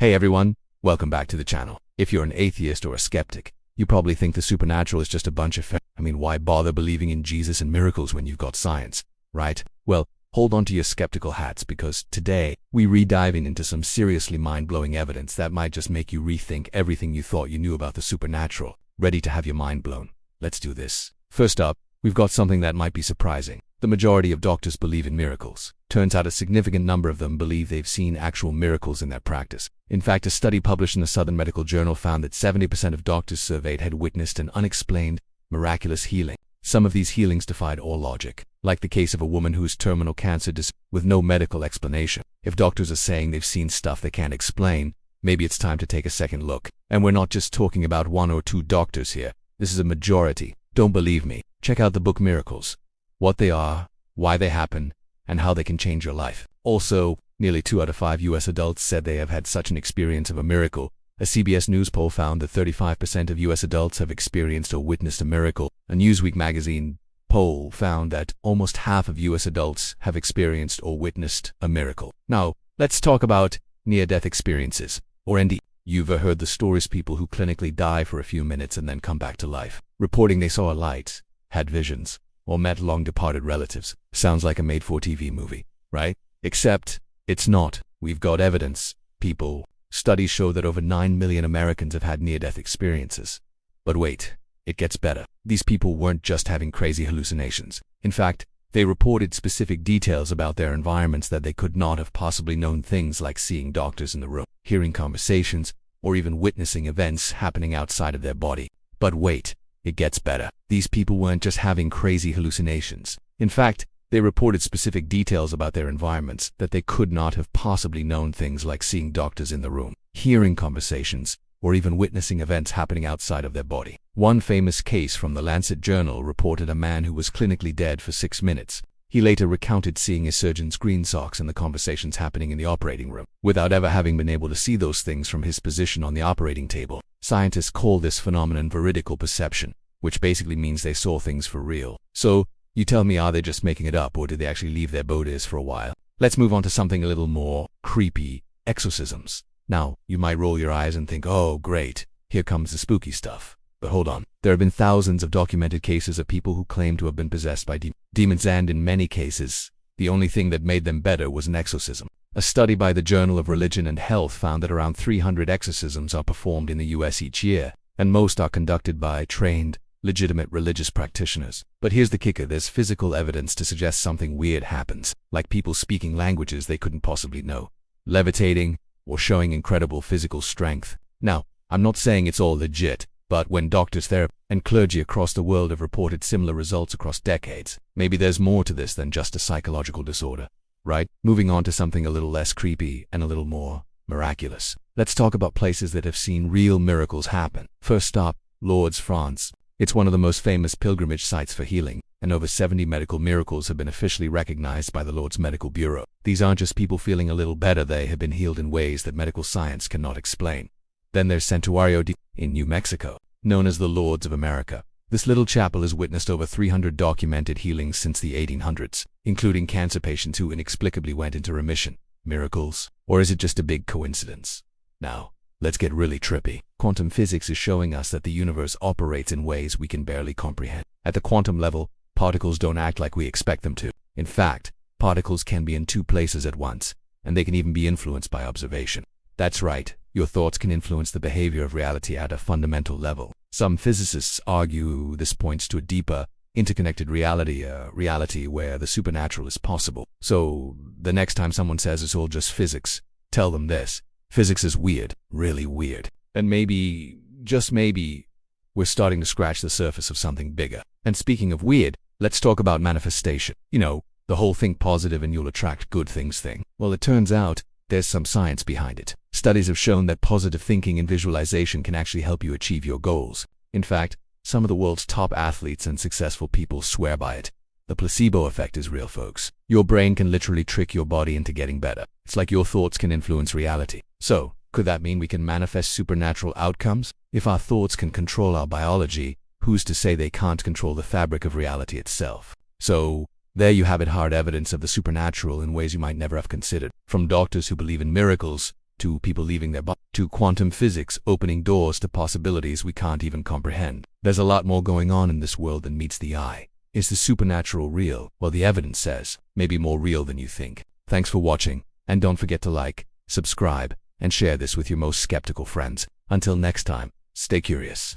Hey everyone, welcome back to the channel. If you're an atheist or a skeptic, you probably think the supernatural is just a bunch of why bother believing in Jesus and miracles when you've got science, right? Well, hold on to your skeptical hats because today we're diving into some seriously mind-blowing evidence that might just make you rethink everything you thought you knew about the supernatural. Ready to have your mind blown? Let's do this. First up, we've got something that might be surprising. The majority of doctors believe in miracles. Turns out a significant number of them believe they've seen actual miracles in their practice. In fact, a study published in the Southern Medical Journal found that 70% of doctors surveyed had witnessed an unexplained, miraculous healing. Some of these healings defied all logic, like the case of a woman whose terminal cancer with no medical explanation. If doctors are saying they've seen stuff they can't explain, maybe it's time to take a second look. And we're not just talking about one or two doctors here. This is a majority. Don't believe me? Check out the book Miracles. What they are, why they happen, and how they can change your life. Also, nearly 2 out of 5 US adults said they have had such an experience of a miracle. A CBS News poll found that 35% of US adults have experienced or witnessed a miracle. A Newsweek magazine poll found that almost half of US adults have experienced or witnessed a miracle. Now, let's talk about near-death experiences, or ND. You've heard the stories of people who clinically die for a few minutes and then come back to life, reporting they saw a light, had visions, or met long-departed relatives. Sounds like a made-for-TV movie, right? Except, it's not. We've got evidence. Studies show that over 9 million Americans have had near-death experiences. But wait, it gets better. These people weren't just having crazy hallucinations. In fact, they reported specific details about their environments that they could not have possibly known, things like seeing doctors in the room, hearing conversations, or even witnessing events happening outside of their body. But wait, it gets better. These people weren't just having crazy hallucinations. In fact, they reported specific details about their environments that they could not have possibly known, things like seeing doctors in the room, hearing conversations, or even witnessing events happening outside of their body. One famous case from the Lancet Journal reported a man who was clinically dead for 6 minutes. He later recounted seeing his surgeon's green socks and the conversations happening in the operating room, without ever having been able to see those things from his position on the operating table. Scientists call this phenomenon verifiable perception, which basically means they saw things for real. So, you tell me, are they just making it up, or did they actually leave their bodies for a while? Let's move on to something a little more creepy: exorcisms. Now, you might roll your eyes and think, oh great, here comes the spooky stuff. But hold on. There have been thousands of documented cases of people who claim to have been possessed by demons, and in many cases, the only thing that made them better was an exorcism. A study by the Journal of Religion and Health found that around 300 exorcisms are performed in the US each year, and most are conducted by trained, legitimate religious practitioners. But here's the kicker: there's physical evidence to suggest something weird happens, like people speaking languages they couldn't possibly know, levitating, or showing incredible physical strength. Now, I'm not saying it's all legit, but when doctors, therapists, and clergy across the world have reported similar results across decades, maybe there's more to this than just a psychological disorder, right? Moving on to something a little less creepy and a little more miraculous. Let's talk about places that have seen real miracles happen. First up, Lourdes, France. It's one of the most famous pilgrimage sites for healing, and over 70 medical miracles have been officially recognized by the Lourdes Medical Bureau. These aren't just people feeling a little better, they have been healed in ways that medical science cannot explain. Then there's Santuario in New Mexico, known as the Lourdes of America. This little chapel has witnessed over 300 documented healings since the 1800s, including cancer patients who inexplicably went into remission. Miracles? Or is it just a big coincidence? Now, let's get really trippy. Quantum physics is showing us that the universe operates in ways we can barely comprehend. At the quantum level, particles don't act like we expect them to. In fact, particles can be in 2 places at once, and they can even be influenced by observation. That's right, your thoughts can influence the behavior of reality at a fundamental level. Some physicists argue this points to a deeper, interconnected reality, a reality where the supernatural is possible. So, the next time someone says it's all just physics, tell them this: physics is weird, really weird. And maybe, just maybe, we're starting to scratch the surface of something bigger. And speaking of weird, let's talk about manifestation. You know, the whole think positive and you'll attract good things thing. Well, it turns out there's some science behind it. Studies have shown that positive thinking and visualization can actually help you achieve your goals. In fact, some of the world's top athletes and successful people swear by it. The placebo effect is real, folks. Your brain can literally trick your body into getting better. It's like your thoughts can influence reality. So, could that mean we can manifest supernatural outcomes? If our thoughts can control our biology, who's to say they can't control the fabric of reality itself? So, there you have it, hard evidence of the supernatural in ways you might never have considered. From doctors who believe in miracles, to people leaving their body, to quantum physics opening doors to possibilities we can't even comprehend. There's a lot more going on in this world than meets the eye. Is the supernatural real? Well, the evidence says, maybe more real than you think. Thanks for watching, and don't forget to like, subscribe, and share this with your most skeptical friends. Until next time, stay curious.